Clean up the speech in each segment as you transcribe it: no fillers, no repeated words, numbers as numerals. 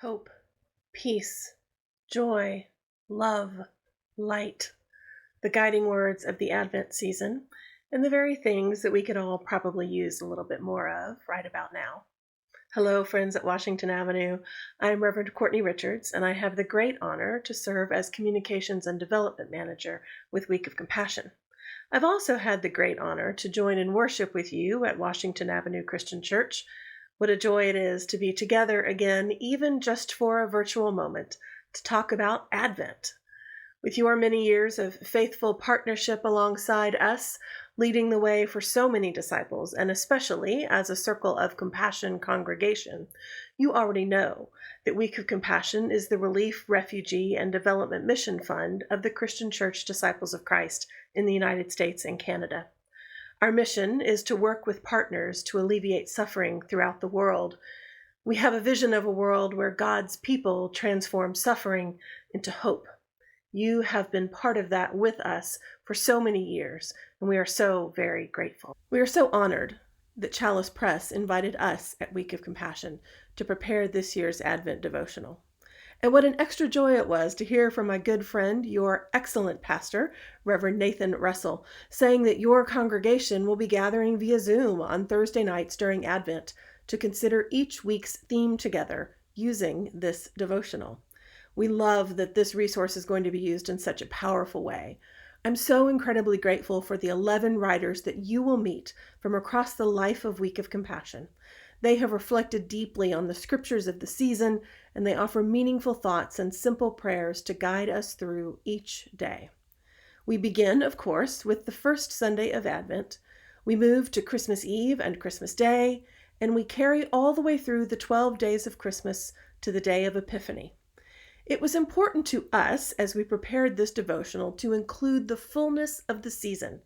hope, peace, joy, love, light, the guiding words of the Advent season, and the very things that we could all probably use a little bit more of right about now. Hello, friends at Washington Avenue. I'm Reverend Courtney Richards, and I have the great honor to serve as Communications and Development Manager with Week of Compassion. I've also had the great honor to join in worship with you at Washington Avenue Christian Church. What a joy it is to be together again, even just for a virtual moment, to talk about Advent. With your many years of faithful partnership alongside us, leading the way for so many disciples, and especially as a Circle of Compassion congregation, you already know that Week of Compassion is the Relief, Refugee, and Development Mission Fund of the Christian Church Disciples of Christ in the United States and Canada. Our mission is to work with partners to alleviate suffering throughout the world. We have a vision of a world where God's people transform suffering into hope. You have been part of that with us for so many years, and we are so very grateful. We are so honored that Chalice Press invited us at Week of Compassion to prepare this year's Advent Devotional. And what an extra joy it was to hear from my good friend, your excellent pastor, Reverend Nathan Russell, saying that your congregation will be gathering via Zoom on Thursday nights during Advent to consider each week's theme together using this devotional. We love that this resource is going to be used in such a powerful way. I'm so incredibly grateful for the 11 writers that you will meet from across the life of Week of Compassion. They have reflected deeply on the scriptures of the season, and they offer meaningful thoughts and simple prayers to guide us through each day. We begin, of course, with the first Sunday of Advent. We move to Christmas Eve and Christmas Day, and we carry all the way through the 12 days of Christmas to the day of Epiphany. It was important to us as we prepared this devotional to include the fullness of the season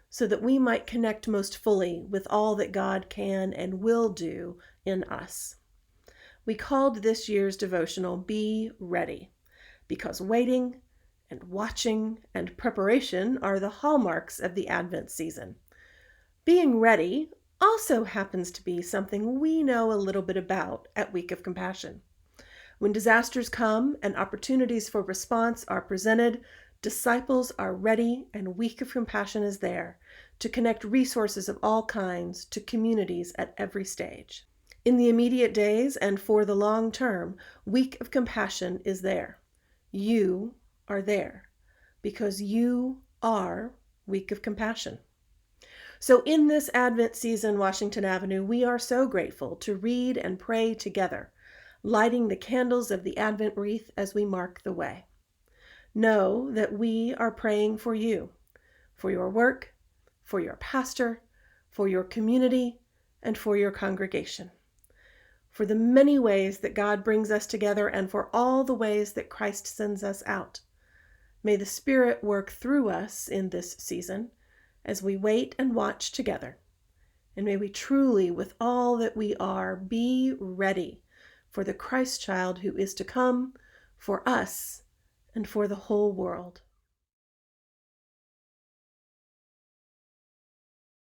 so that we might connect most fully with all that God can and will do in us. We called this year's devotional Be Ready, because waiting and watching and preparation are the hallmarks of the Advent season. Being ready also happens to be something we know a little bit about at Week of Compassion. When disasters come and opportunities for response are presented, disciples are ready, and Week of Compassion is there to connect resources of all kinds to communities at every stage. In the immediate days and for the long term, Week of Compassion is there. You are there because you are Week of Compassion. So in this Advent season, Washington Avenue, we are so grateful to read and pray together, lighting the candles of the Advent wreath as we mark the way. Know that we are praying for you, for your work, for your pastor, for your community, and for your congregation, for the many ways that God brings us together and for all the ways that Christ sends us out. May the Spirit work through us in this season as we wait and watch together. And may we truly, with all that we are, be ready for the Christ child who is to come, for us, and for the whole world.